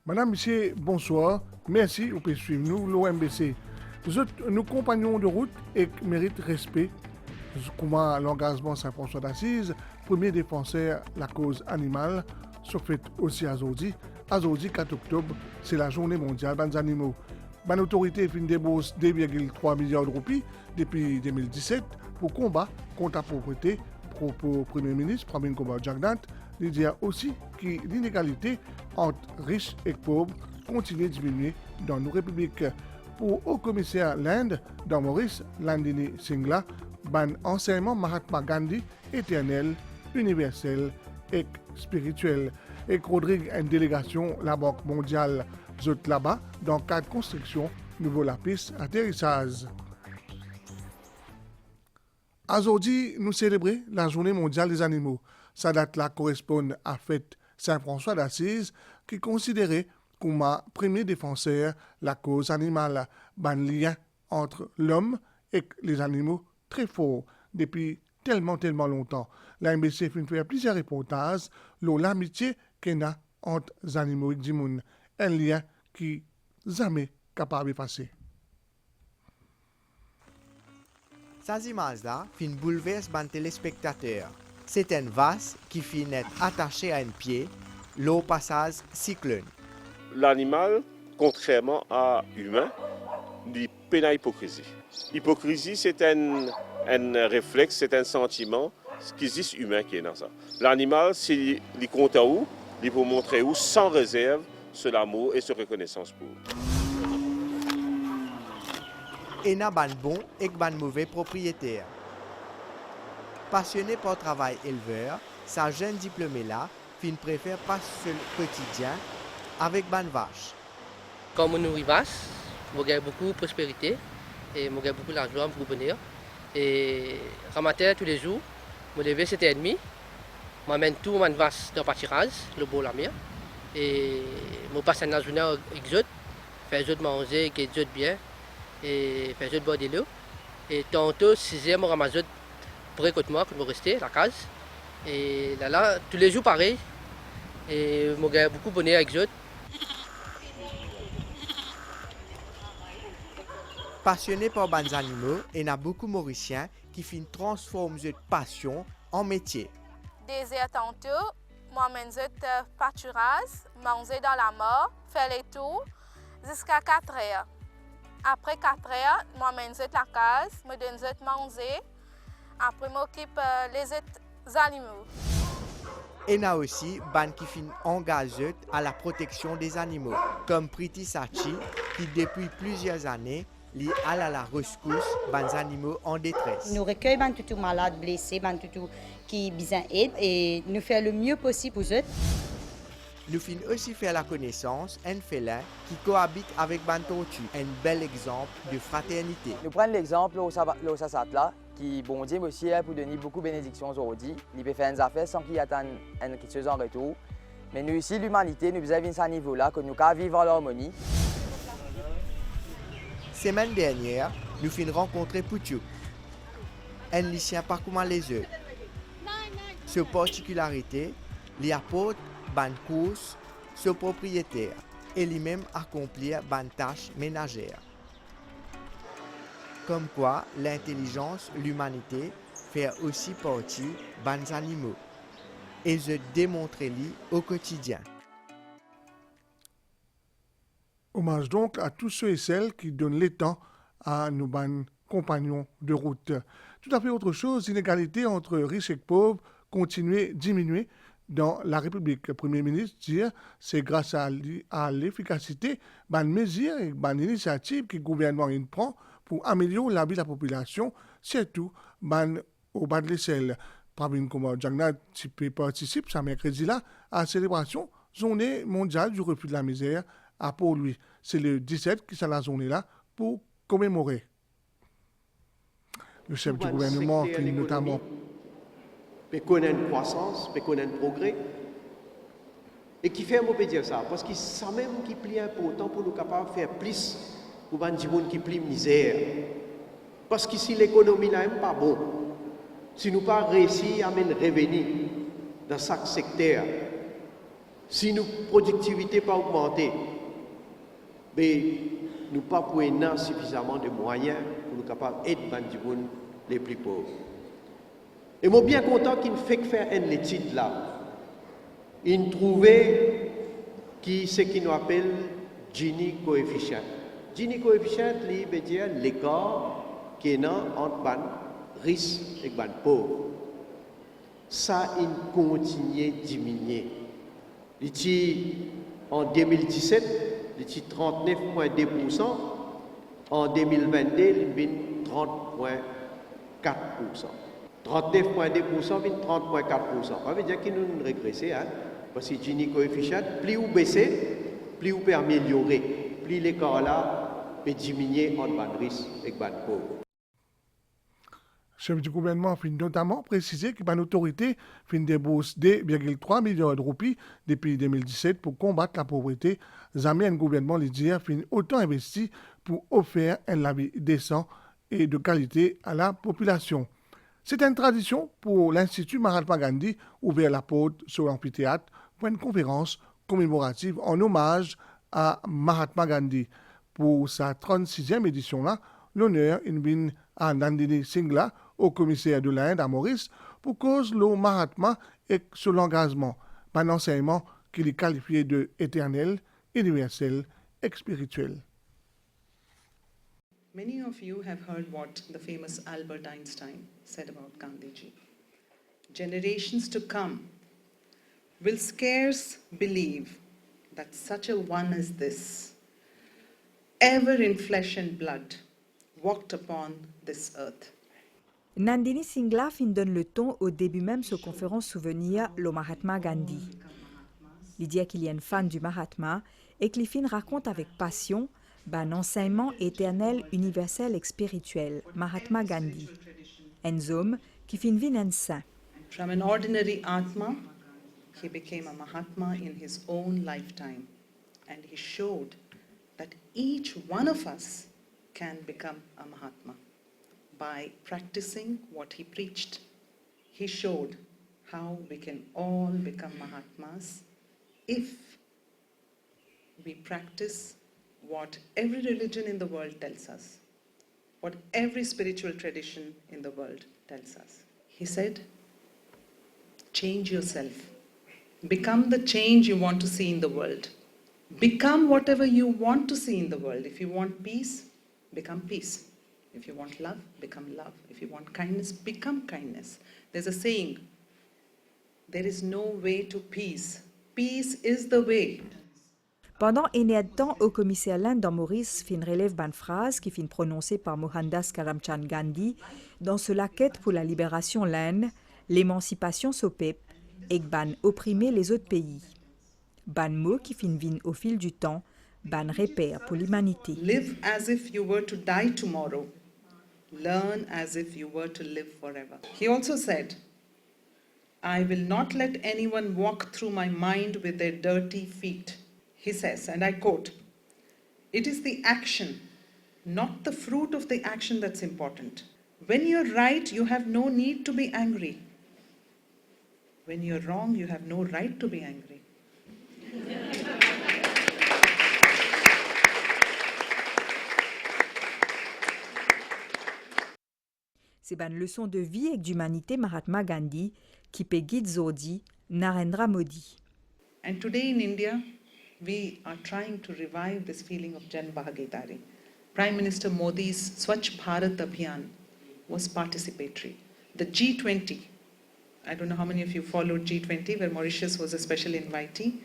Madame, Monsieur, bonsoir. Merci, vous pouvez suivre nous, l'OMBC. Nous compagnons de route et méritent respect. Comment l'engagement Saint-François d'Assise, premier défenseur de la cause animale, se fait aussi à Zodi. À Zodi, 4 octobre, c'est la journée mondiale des animaux. Ban autorité fin débourse 2,3 milliards de roupies depuis 2017 pour combat contre la pauvreté. Propos Premier ministre Pravin Kumar Jagnnath, il dit aussi que l'inégalité entre riches et pauvres continue de diminuer dans nos républiques. Pour haut commissaire l'Inde, dans Maurice Landini Singla, ban enseignement Mahatma Gandhi éternel, universel et spirituel. Et Rodrigue, une délégation, la Banque mondiale, zot là-bas, dans le cadre de construction, nouveau lapis, atterrissage. Aujourd'hui, nous célébrons la journée mondiale des animaux. Sa date-là correspond à la fête Saint-François d'Assise, qui est considéré comme un premier défenseur de la cause animale, un lien entre l'homme et les animaux très fort depuis tellement longtemps. La MBC fait plusieurs reportages sur l'amitié qu'il y a entre les animaux et les humains, un lien qui n'est jamais capable d'effacer. Ces images-là fin bouleverse ban téléspectateur. C'est un vase qui finit attaché à un pied, l'eau passage cyclone. L'animal, contrairement à l'humain, il peine à l'hypocrisie. L'hypocrisie, c'est un réflexe, c'est un sentiment qui existe humain qui est dans ça. L'animal, c'est il compte à où, il peut montrer où, sans réserve, ce l'amour et ce reconnaissance pour. Et n'a ban bon et ban mauvais propriétaire. Passionné par le travail éleveur, sa jeune diplômée-là fin préfère passer le quotidien avec ban vache. Quand on nourrit vache, on gagne beaucoup de prospérité et on gagne beaucoup d'argent, beaucoup de bonheur. Et matin, tous les jours, je me lève à 7h30, je m'amène tout mon vache dans le pâturage, le beau la mer. Et je passe la journée avec eux, faire eux manger, qu'ils eux bien, et faire eux boire de l'eau. Et tantôt, 6h, je ramasse eux pour écouter moi, pour me rester à la case. Et là, tous les jours pareil. Et je gagne beaucoup de bonheur avec eux. Passionné par les animaux, il y a beaucoup de Mauriciens qui transforment cette passion en métier. Des heures tantôt, moi je pâturage, manger dans la mort, faire les tours jusqu'à 4 heures. Après 4 heures, moi je la case, me donne manger. Après, je m'occupe des autres animaux. Il y a aussi ban qui engagés à la protection des animaux, comme Priti Sachi, qui depuis plusieurs années li à la rescousse des animaux en détresse. Nous recueillons les tout malades, blessés, les tout qui besoin d'aide et nous faisons le mieux possible pour eux. Nous finissons aussi faire la connaissance d'un félin qui cohabite avec ban tortue, un bel exemple de fraternité. Nous prenons l'exemple au Sassatla, qui, bon Dieu, aussi, pour donner beaucoup de bénédictions aujourd'hui. Il peut faire des affaires sans qu'il attende quelque chose en retour. Mais nous, ici, l'humanité, nous avons à ce niveau-là, que nous pouvons vivre en harmonie. Semaine dernière, nous finissons rencontrer Poutou, un lycéen parcourant les œufs. Cette particularité, il apporte ban course, ce propriétaire, et lui-même accomplir ban tâches ménagères. Comme quoi, l'intelligence, l'humanité, fait aussi partie des animaux. Et je démontre-les au quotidien. Hommage donc à tous ceux et celles qui donnent le temps à nos compagnons de route. Tout à fait autre chose, l'inégalité entre riches et pauvres continue à diminuer dans la République. Le Premier ministre dit que c'est grâce à l'efficacité des mesures et des initiatives que le gouvernement prend pour améliorer la vie de la population, surtout au bas de l'échelle. Pravin Kumar Jagnnath participe ce mercredi-là à la célébration Journée mondiale du refus de la misère à Port-Louis. C'est le 17 qui est la journée-là pour commémorer. Le chef du gouvernement finit notamment peut connaître une croissance, peut connaître un progrès. Et qui fait, on peut dire ça, parce que c'est ça même qui est plus important pour nous capables de faire plus pour les gens qui plus misère. Parce que si l'économie n'est pas bon, si nous pas réussi à amener revenu dans chaque secteur, Si notre productivité pas augmentée, mais nous pas prenons suffisamment de moyens pour nous capables d'aider les plus pauvres. Et moi bien content qu'il fait faire une étude là. Il trouvait ce qu'il nous appelle Gini coefficient. Gini coefficient, il veut dire l'écart qui est entre les riches et les pauvres. Ça, il continue de diminuer. En 2017, il était 39,2%. En 2022, il est 30,4%. 39,2% et 30,4%. Ça veut dire qu'il nous régressé, hein? Parce que Gini coefficient, plus vous baissez, plus vous pouvez améliorer, plus l'écart là peut diminuer entre les riches et les pauvres. Chef du gouvernement a notamment précisé que l'autorité a déboursé 2,3 milliards de roupies depuis 2017 pour combattre la pauvreté. Jamais un gouvernement a autant investi pour offrir un vie décent et de qualité à la population. C'est une tradition pour l'Institut Mahatma Gandhi ouvert la porte sur l'amphithéâtre pour une conférence commémorative en hommage à Mahatma Gandhi. Pour sa 36e édition-là, l'honneur vient à Nandini Singla, au commissaire de l'Inde à Maurice, pour cause le Mahatma et sur l'engagement, un enseignement qu'il est qualifié de éternel, universel et spirituel. Many of you have heard what the famous Albert Einstein said about Gandhiji. Generations to come will scarce believe that such a one as this, ever in flesh and blood, walked upon this earth. Nandini Singla donne le ton au début même de sa conférence souvenir le Mahatma Gandhi. Il dit qu'il y a une fan du Mahatma et que les raconte avec passion un enseignement éternel, universel et spirituel, Mahatma Gandhi. Un homme qui vit un saint. From an ordinary Atma, he became a Mahatma in his own lifetime. And he showed that each one of us can become a Mahatma. By practicing what he preached, he showed how we can all become Mahatmas if we practice what every religion in the world tells us, what every spiritual tradition in the world tells us. He said, change yourself. Become the change you want to see in the world. Become whatever you want to see in the world. If you want peace, become peace. If you want love, become love. If you want kindness, become kindness. There's a saying, there is no way to peace. Peace is the way. Pendant un temps, au commissaire l'Inde dans Maurice fin relève une phrase qui fin prononcée par Mohandas Karamchand Gandhi dans ce quête pour la libération l'Inde, l'émancipation au peuple et ban opprimer les autres pays. Ban mot qui fin vin au fil du temps, ban repère pour l'humanité. Live as if you were to die tomorrow. Learn as if you were to live forever. He also said, I will not let anyone walk through my mind with their dirty feet. He says, and I quote, it is the action, not the fruit of the action that's important. When you're right, you have no need to be angry. When you're wrong, you have no right to be angry. C'est une leçon de vie et d'humanité Mahatma Gandhi qui peut guider Zodi Narendra Modi. And today in India, we are trying to revive this feeling of Jan Bhagidari. Prime Minister Modi's Swachh Bharat Abhiyan was participatory. The G20, I don't know how many of you followed G20, where Mauritius was a special invitee.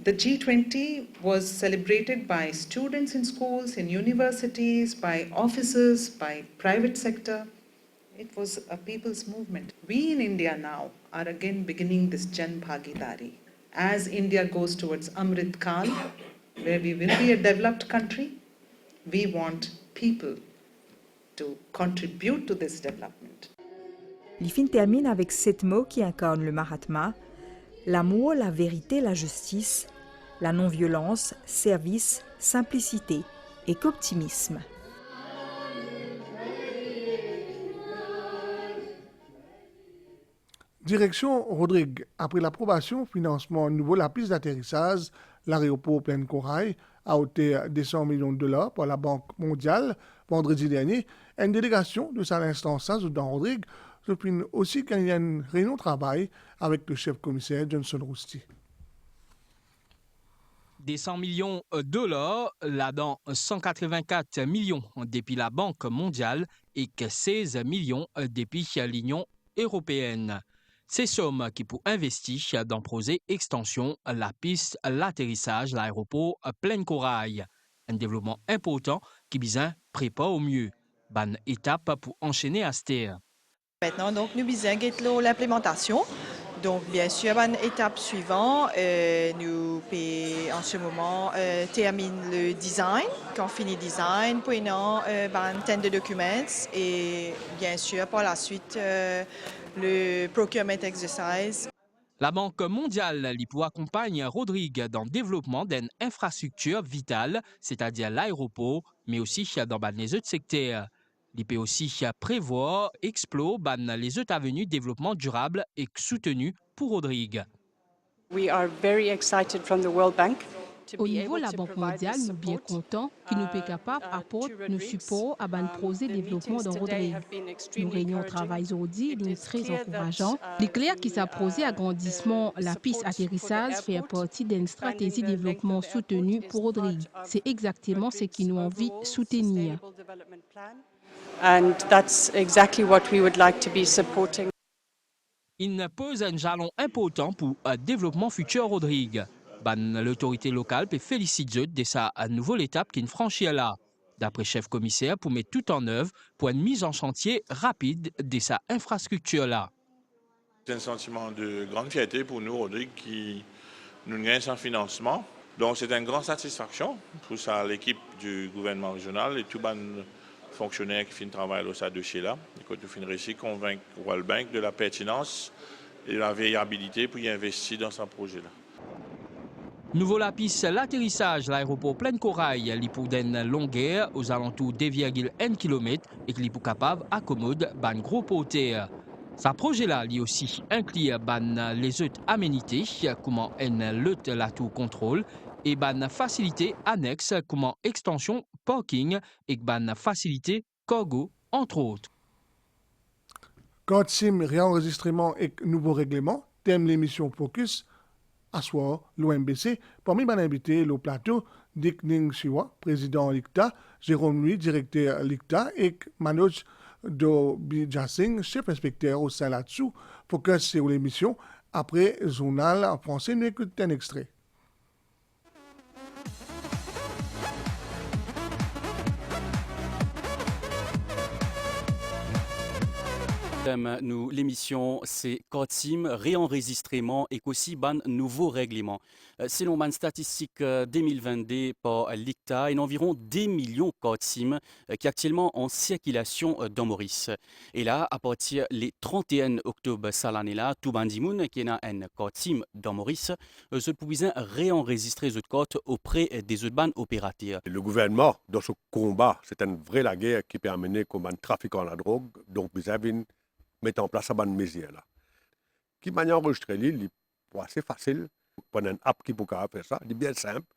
The G20 was celebrated by students in schools, in universities, by offices, by private sector. It was a people's movement. We in India now are again beginning this Jan Bhagidari. As India goes towards Amrit Kal, where we will be a developed country, we want people to contribute to this development. L'IFIN termine avec 7 mots qui incarnent le Mahatma: l'amour, la vérité, la justice, la non-violence, service, simplicité et qu'optimisme. Direction Rodrigue, après l'approbation, financement nouveau la piste d'atterrissage, l'aéroport Pleine Corail a hauteur de $100 millions par la Banque mondiale vendredi dernier. Une délégation de sa instance dans Rodrigue se finit aussi qu'il y a une réunion de travail avec le chef commissaire Johnson Rousty. Des $100 millions, là-dedans 184 millions depuis la Banque mondiale et 16 millions depuis l'Union européenne. Ces sommes qui pour investir dans le projet extension, la piste, l'atterrissage, l'aéroport Pleine Corail. Un développement important qui bien prépare au mieux. Bonne étape pour enchaîner à cette terre. Maintenant, donc, nous avons l'implémentation. Donc, bien sûr, une étape suivante, nous en ce moment termine le design. Quand on finit le design, puis non, tender documents et bien sûr, par la suite, le procurement exercise. La Banque mondiale accompagne Rodrigue dans le développement d'une infrastructure vitale, c'est-à-dire l'aéroport, mais aussi dans les autres secteurs. Il peut aussi prévoir, explorer les autres avenues de développement durable et soutenu pour Rodrigue. Au niveau de la Banque mondiale, nous sommes bien contents qu'ils nous soient capables d'apporter nos supports à un projet de développement dans Rodrigue. Nos réunions de travail aujourd'hui sont très encourageantes. Il est clair que ce projet agrandissement, la piste atterrissage, fait partie d'une stratégie de développement soutenue pour Rodrigue. C'est exactement ce que nous avons envie de soutenir. And that's exactly what we would like to be supporting. Il pose un jalon important pour le développement futur Rodrigue. L'autorité locale peut féliciter de sa nouvelle étape qui franchit là. D'après chef commissaire, pour mettre tout en œuvre pour une mise en chantier rapide de sa infrastructure là. C'est un sentiment de grande fierté pour nous, Rodrigue, qui nous gagne sans financement. Donc c'est une grande satisfaction pour ça, l'équipe du gouvernement régional et tout les fonctionnaires qui font le travail au stade de chez là. Nous avons réussi à convaincre World Bank de la pertinence et de la viabilité pour y investir dans ce projet-là. Nouveau la piste, l'atterrissage, l'aéroport Pleine Corail, il pour d'une longueur aux alentours de 2,1 km et qui est capable d'accommoder un gros porteur. Ce projet-là, il aussi inclut les autres aménités, comme une lutte la tour contrôle, et une facilité annexe comme extension parking et une facilité cargo, entre autres. Quand sim réenregistrement et nouveau règlement, thème l'émission Focus, à soir, l'OMBC, parmi mes invités, le plateau, Dick Ning Siwa, président l'ICTA, Jérôme Louis, directeur l'ICTA, et Manoj Dobijasingh, chef inspecteur au sein là-dessous. Focus sur l'émission. Après, journal en français, nous écoutons un extrait. Nous, l'émission, c'est Kotim, réenregistrement et aussi ban nouveau règlement. Selon une statistique 2022 par l'ICTA, il y a environ 10 millions Kotim qui actuellement en circulation dans Maurice. Et là, à partir du 31 octobre cette année-là, tout bandimoun qui a un Kotim dans Maurice, se pouvait réenregistrer les cotes auprès des autres bandes opérateurs. Le gouvernement, dans ce combat, c'est une vraie la guerre qui peut amener comme un trafic en la drogue. Donc, vous avez mettre en place une mesure là. Qui m'a enregistré l'île, c'est assez facile. Pour une app qui peut faire ça, c'est bien simple,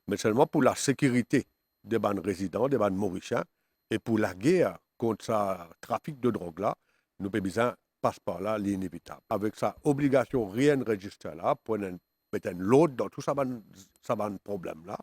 mais seulement pour la sécurité des bandes résidents, des bandes mauriciens, et pour la guerre contre ce trafic de drogue là, nous avons besoin passe par là l'inévitable. Avec sa obligation rien enregistrer là, pour mettre un load dans tout ça problème là.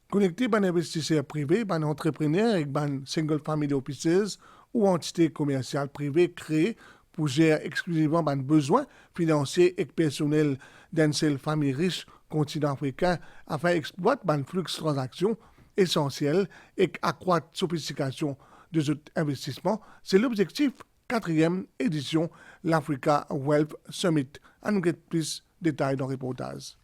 Connecter ban investisseurs privés, ban entrepreneurs et ban single family offices ou entités commerciales privées créées pour gérer exclusivement ban besoins financiers et personnels d'une seule famille riche continent africain afin d'exploiter ban flux de transactions essentiels et accroître la sophistication de cet investissement. C'est l'objectif 4e édition l'Africa Wealth Summit. À nous get plus de détails dans le reportage.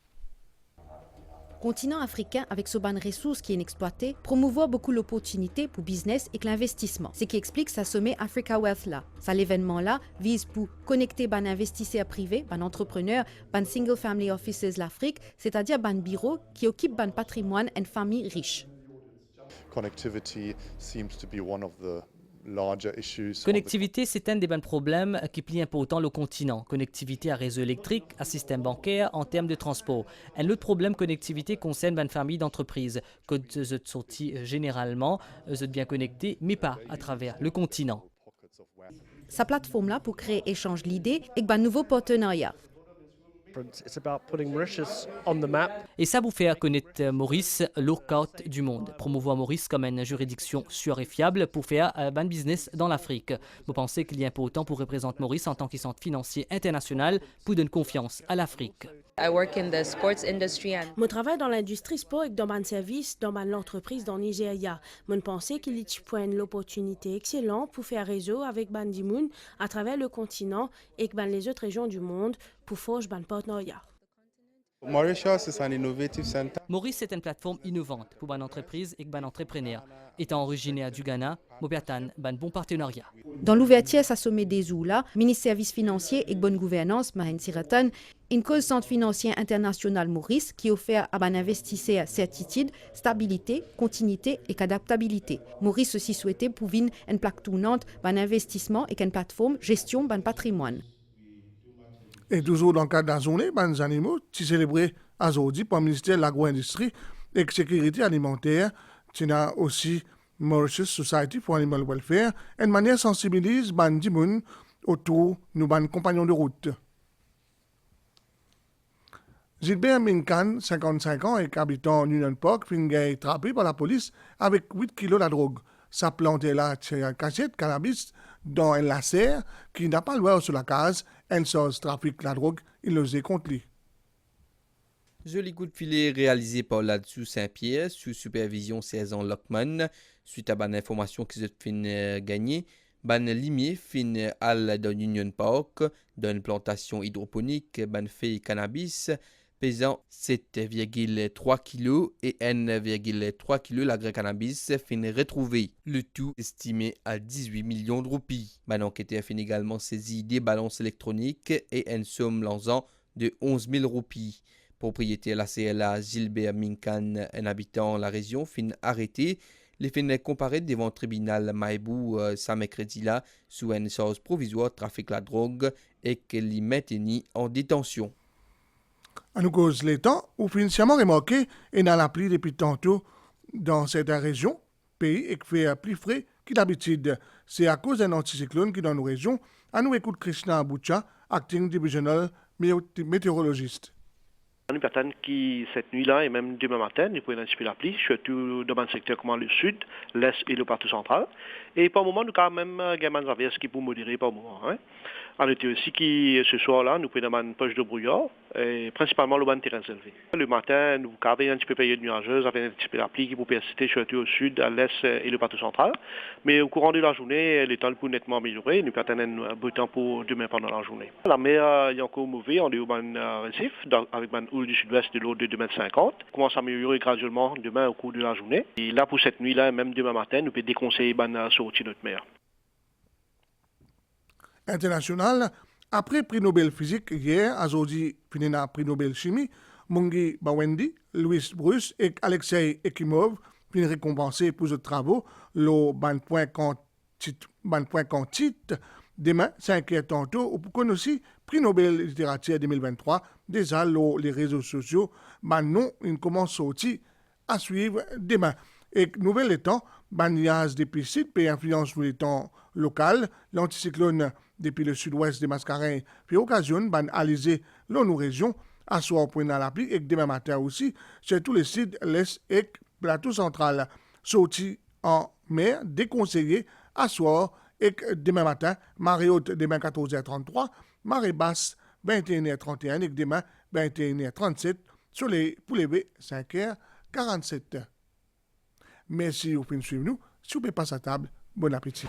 Continent africain avec ce ban ressources qui est inexploité, promouvoir beaucoup l'opportunité pour business et l'investissement. Ce qui explique sa sommet Africa Wealth là. Ça l'événement là vise pour connecter ban investisseurs privés, ban entrepreneurs, ban single family offices l'Afrique, c'est-à-dire ban bureaux qui occupent ban patrimoine et famille riche. connectivity seems to be one of the larger issues. Connectivité, c'est un des bons problèmes qui plie important le continent. Connectivité à réseau électrique, à système bancaire, en termes de transport. Un autre problème connectivité concerne une famille d'entreprises. Que vous sorti généralement, vous êtes bien connectés, mais pas à travers le continent. Sa plateforme-là pour créer échange d'idées et un nouveau partenariat. Et ça vous fait connaître Maurice, leur carte du monde. Promouvoir Maurice comme une juridiction sûre et fiable pour faire un bon business dans l'Afrique. Vous pensez qu'il est important pour représenter Maurice en tant que centre financier international pour donner confiance à l'Afrique. Je travaille dans l'industrie sport et dans un service dans une entreprise dans le Nigeria. Je pense qu'il y a une opportunité excellente pour faire réseau avec Bandimoun à travers le continent et les autres régions du monde pour forger un partenariat. Mauritius is an innovative center. Maurice est une plateforme innovante pour une entreprise et un entrepreneur. Étant originaire du Ghana, Mobiatan a un bon partenariat. Dans l'ouverture à sommet des Oula, ministre services financiers et bonne gouvernance, Mahen Siratan, une cause centre financier international Maurice qui offre à un investisseur certitude, stabilité, continuité et adaptabilité. Maurice aussi souhaitait pour une plaque tournante, un investissement et une plateforme gestion d'un patrimoine. Et toujours dans le cadre de la journée, les animaux, qui célébrés aujourd'hui par le ministère de l'Agro-Industrie et de la Sécurité alimentaire, qui a aussi Mauritius Society for Animal Welfare, et de manière sensibilise les gens autour de nos compagnons de route. Gilbert Minkan, 55 ans et habitant Union Park, finit attrapé par la police avec 8 kilos de drogue. Sa plante est là, cachette cannabis dans un lacet qui n'a pas le droit sur la case. Un source trafic la drogue, il le faisait contre lui. Joli coup de filet réalisé par l'Adsou Saint-Pierre sous supervision 16 ans Lockman. Suite à une information qu'ils ont fin gagner, ban limier fin al dans Union Park, dans une plantation hydroponique, ban fait cannabis, pesant 7,3 kg et 1,3 kg l'agré cannabis fin retrouvé. Le tout estimé à 18 millions de roupies. Ban enquêteur fin également saisi des balances électroniques et une somme lançant de 11 000 roupies. Propriétaire de la CLA Gilbert Minkan, un habitant de la région, fin arrêté. Les fins comparés devant le tribunal Maïbou ce mercredi-là sous une charge provisoire de trafic de la drogue et qu'elle y maintenue en détention. À nous cause les temps, où financièrement remarqué et dans la pluie depuis tantôt dans cette région, pays et qui fait plus frais que d'habitude. C'est à cause d'un anticyclone qui dans nos régions. À nous écoute Krishna Abucha, acting divisional météorologiste. Nous attendons que cette nuit-là et même demain matin, nous pouvons anticiper la pluie, surtout dans un secteur comme le sud, l'est et le partout central. Et par moment, nous avons même des averses qui peuvent modérer par moment. Hein. À noter aussi que ce soir-là, nous prenons une poche de brouillard, et principalement le bas de terrain élevé. Le matin, nous avons un petit peu période nuageuse, avec un petit peu la pluie qui peut persister surtout au sud, à l'est et le partout central. Mais au courant de la journée, le temps peut nettement améliorer. Nous attendons un beau temps pour demain pendant la journée. La mer est encore mauvaise, on est au ban récif, avec une houle du sud-ouest de l'eau de 2,50 m. Commence à améliorer graduellement demain au cours de la journée. Et là, pour cette nuit-là, même demain matin, nous pouvons déconseiller de sortir de notre mer. International, après prix Nobel physique hier, aujourd'hui fini na prix Nobel chimie, Mungi Bawendi, Louis Bruce et Alexei Ekimov fin récompensés pour leurs travaux, le ban point quantite, demain, 5 tantôt, ou pour qu'on aussi prix Nobel littérature 2023, déjà les réseaux sociaux, non, ils commencent à sortir à suivre demain. Et nouvelle étant, baniage des pesticides peut influence sur les temps local, l'anticyclone depuis le sud-ouest des Mascareins, puis occasionne alisé nos régions, à soit au point dans la pluie, et demain matin aussi, sur tous les sites, l'est et plateau central, sorti en mer, déconseillé, à soir, et demain matin, marée haute demain 14h33, marée basse 21h31, et demain 21h37, soleil pour lever 5h47. Merci au fin de suivre nous. Si vous ne pouvez pas à table, bon appétit.